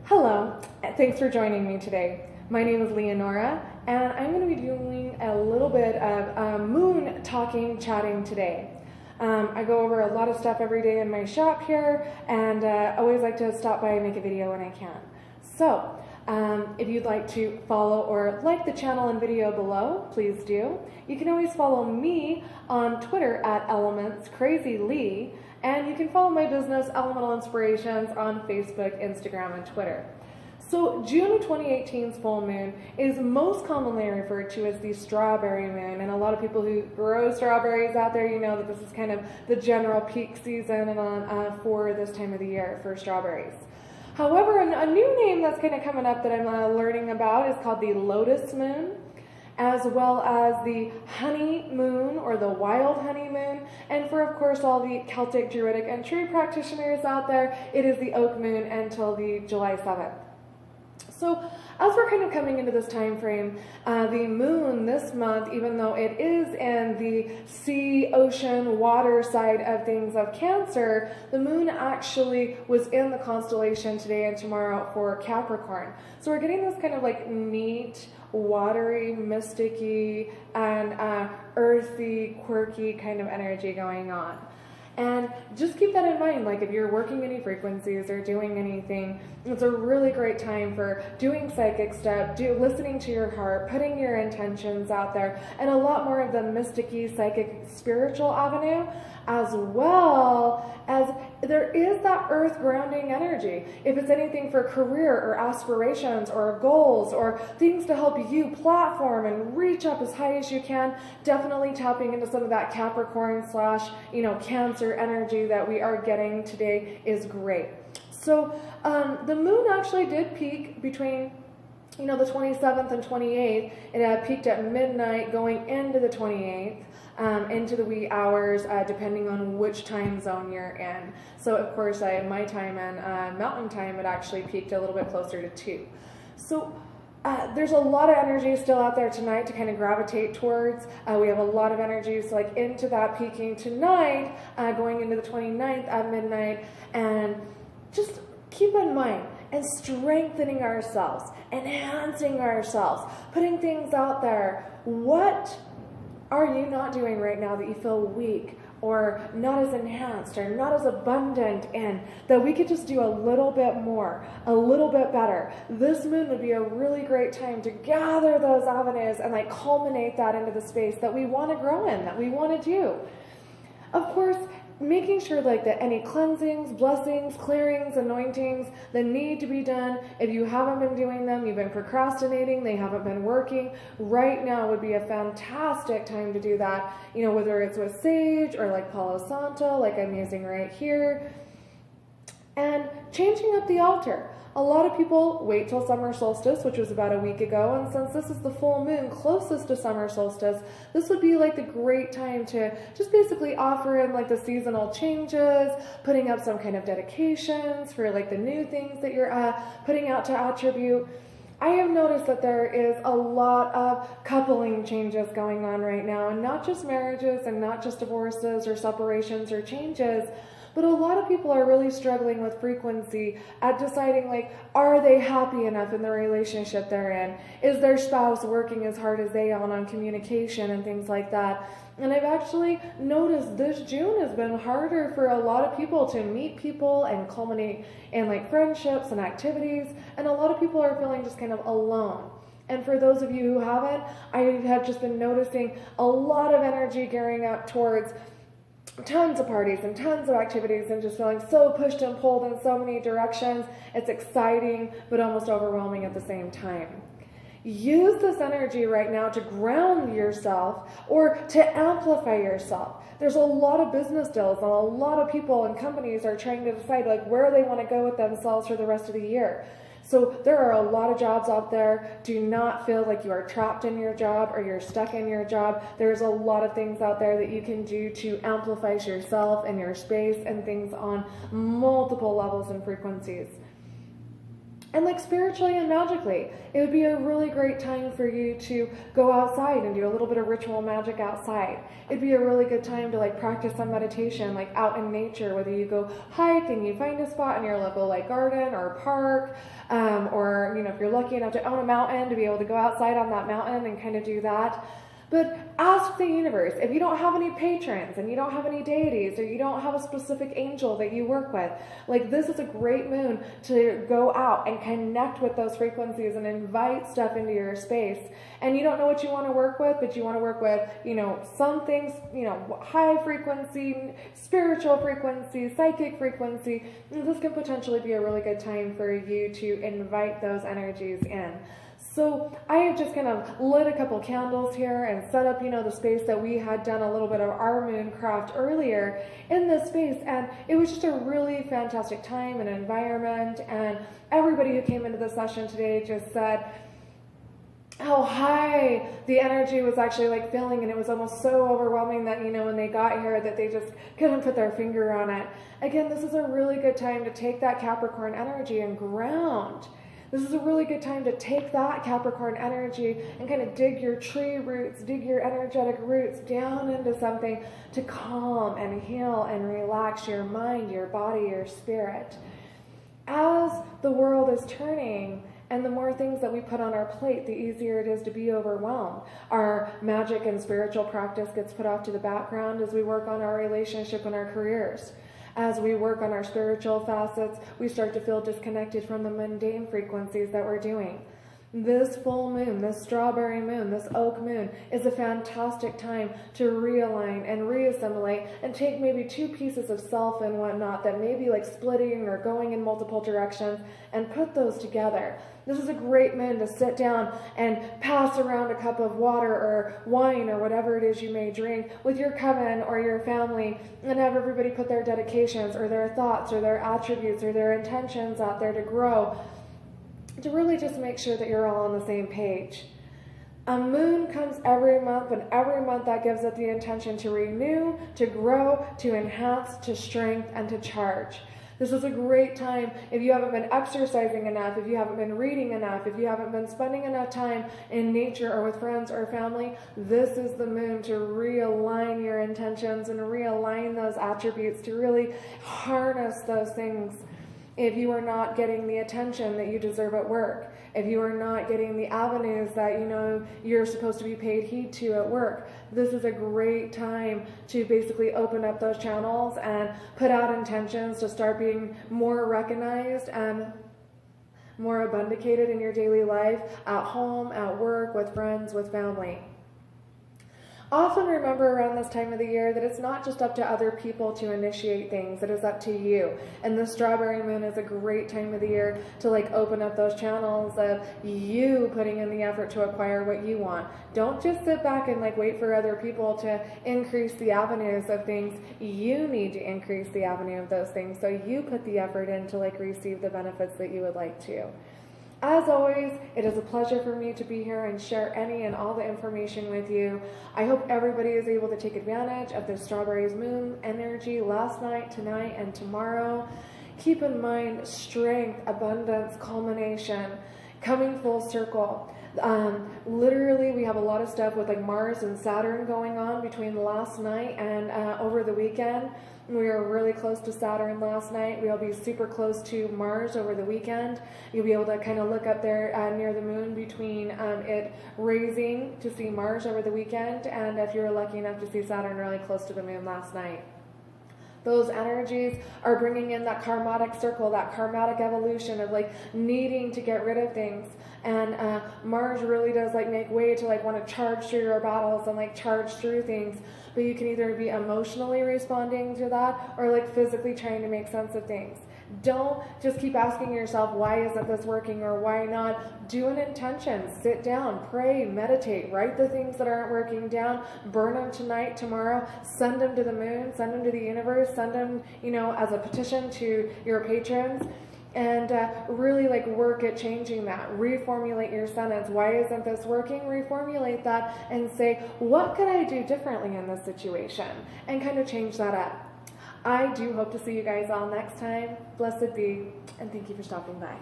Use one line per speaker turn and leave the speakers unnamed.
Hello, thanks for joining me today. My name is Leanora, and I'm going to be doing a little bit of moon talking, chatting today. I go over a lot of stuff every day in my shop here, and always like to stop by and make a video when I can. So, if you'd like to follow or like the channel and video below, please do. You can always follow me on Twitter at ElementsCrazyLee, and you can follow my business, Elemental Inspirations, on Facebook, Instagram, and Twitter. So June of 2018's full moon is most commonly referred to as the strawberry moon, and a lot of people who grow strawberries out there, you know that this is kind of the general peak season and for this time of the year for strawberries. However, a new name that's kind of coming up that I'm learning about is called the lotus moon, as well as the honey moon or the wild honey moon, and for of course all the Celtic, Druidic, and tree practitioners out there, it is the oak moon until the July 7th. So as we're kind of coming into this time frame, the moon this month, even though it is in the sea, ocean, water side of things of Cancer, the moon actually was in the constellation today and tomorrow for Capricorn. So we're getting this kind of like neat, watery, mysticky, and earthy, quirky kind of energy going on. And just keep that in mind, like if you're working any frequencies or doing anything, it's a really great time for doing psychic stuff, listening to your heart, putting your intentions out there, and a lot more of the mysticky, psychic, spiritual avenue, as well as there is that earth grounding energy. If it's anything for career or aspirations or goals or things to help you platform and reach up as high as you can, definitely tapping into some of that Capricorn slash, Cancer energy that we are getting today is great. So the moon actually did peak between the 27th and 28th. It peaked at midnight going into the 28th. Into the wee hours, depending on which time zone you're in. So of course, my time and mountain time, it actually peaked a little bit closer to 2. So there's a lot of energy still out there tonight to kind of gravitate towards. We have a lot of energy, so like into that peaking tonight, going into the 29th at midnight, and just keep in mind, and strengthening ourselves, enhancing ourselves, putting things out there. What are you not doing right now that you feel weak or not as enhanced or not as abundant in, that we could just do a little bit more, a little bit better? This moon would be a really great time to gather those avenues and like culminate that into the space that we want to grow in, that we want to do. Of course, making sure like that any cleansings, blessings, clearings, anointings that need to be done, if you haven't been doing them, you've been procrastinating, they haven't been working, right now would be a fantastic time to do that, whether it's with sage or like Palo Santo, like I'm using right here, and changing up the altar. A lot of people wait till summer solstice, which was about a week ago, and since this is the full moon closest to summer solstice, this would be like the great time to just basically offer in like the seasonal changes, putting up some kind of dedications for like the new things that you're putting out to attribute. I have noticed that there is a lot of coupling changes going on right now, and not just marriages and not just divorces or separations or changes, but a lot of people are really struggling with frequency at deciding, like, are they happy enough in the relationship they're in? Is their spouse working as hard as they are on communication and things like that? And I've actually noticed this June has been harder for a lot of people to meet people and culminate in like friendships and activities. And a lot of people are feeling just kind of alone. And for those of you who haven't, I have just been noticing a lot of energy gearing up towards tons of parties and tons of activities and just feeling so pushed and pulled in so many directions. It's exciting, but almost overwhelming at the same time. Use this energy right now to ground yourself or to amplify yourself. There's a lot of business deals and a lot of people and companies are trying to decide like where they want to go with themselves for the rest of the year. So there are a lot of jobs out there. Do not feel like you are trapped in your job or you're stuck in your job. There's a lot of things out there that you can do to amplify yourself and your space and things on multiple levels and frequencies. And like spiritually and magically, it would be a really great time for you to go outside and do a little bit of ritual magic outside. It'd be a really good time to like practice some meditation, like out in nature, whether you go hike and you find a spot in your local like garden or park, or if you're lucky enough to own a mountain, to be able to go outside on that mountain and kind of do that. But ask the universe, if you don't have any patrons and you don't have any deities or you don't have a specific angel that you work with, like this is a great moon to go out and connect with those frequencies and invite stuff into your space. And you don't know what you want to work with, but you want to work with, some things, high frequency, spiritual frequency, psychic frequency. This can potentially be a really good time for you to invite those energies in. So I have just kind of lit a couple candles here and set up, the space that we had done a little bit of our moon craft earlier in this space. And it was just a really fantastic time and environment. And everybody who came into the session today just said how high the energy was actually like feeling. And it was almost so overwhelming that, when they got here that they just couldn't put their finger on it. Again, this is a really good time to take that Capricorn energy and ground. This is a really good time to take that Capricorn energy and kind of dig your tree roots, dig your energetic roots down into something to calm and heal and relax your mind, your body, your spirit. As the world is turning and the more things that we put on our plate, the easier it is to be overwhelmed. Our magic and spiritual practice gets put off to the background as we work on our relationship and our careers. As we work on our spiritual facets, we start to feel disconnected from the mundane frequencies that we're doing. This full moon, this strawberry moon, this oak moon is a fantastic time to realign and reassimilate and take maybe two pieces of self and whatnot that may be like splitting or going in multiple directions and put those together. This is a great moon to sit down and pass around a cup of water or wine or whatever it is you may drink with your coven or your family and have everybody put their dedications or their thoughts or their attributes or their intentions out there to grow, to really just make sure that you're all on the same page. A moon comes every month, and every month that gives it the intention to renew, to grow, to enhance, to strengthen, and to charge. This is a great time if you haven't been exercising enough, if you haven't been reading enough, if you haven't been spending enough time in nature or with friends or family. This is the moon to realign your intentions and realign those attributes, to really harness those things. If you are not getting the attention that you deserve at work, if you are not getting the avenues that you're supposed to be paid heed to at work, this is a great time to basically open up those channels and put out intentions to start being more recognized and more abundicated in your daily life, at home, at work, with friends, with family. Often remember around this time of the year that it's not just up to other people to initiate things, it is up to you. And the strawberry moon is a great time of the year to open up those channels of you putting in the effort to acquire what you want. Don't just sit back and wait for other people to increase the avenues of things. You need to increase the avenue of those things, so you put the effort in to receive the benefits that you would like to. As always, it is a pleasure for me to be here and share any and all the information with you. I hope everybody is able to take advantage of the strawberries moon energy last night, tonight, and tomorrow. Keep in mind strength, abundance, culmination, coming full circle. Literally, we have a lot of stuff with Mars and Saturn going on between last night and over the weekend. We were really close to Saturn last night. We'll be super close to Mars over the weekend. You'll be able to kind of look up there near the moon between it raising to see Mars over the weekend, and if you were lucky enough to see Saturn really close to the moon last night. Those energies are bringing in that karmatic circle, that karmatic evolution of needing to get rid of things. And Mars really does make way to want to charge through your battles and charge through things. But you can either be emotionally responding to that or physically trying to make sense of things. Don't just keep asking yourself, why isn't this working or why not? Do an intention, sit down, pray, meditate, write the things that aren't working down, burn them tonight, tomorrow, send them to the moon, send them to the universe, send them, as a petition to your patrons. And really work at changing that. Reformulate your sentence. Why isn't this working? Reformulate that and say, what could I do differently in this situation? And kind of change that up. I do hope to see you guys all next time. Blessed be, and thank you for stopping by.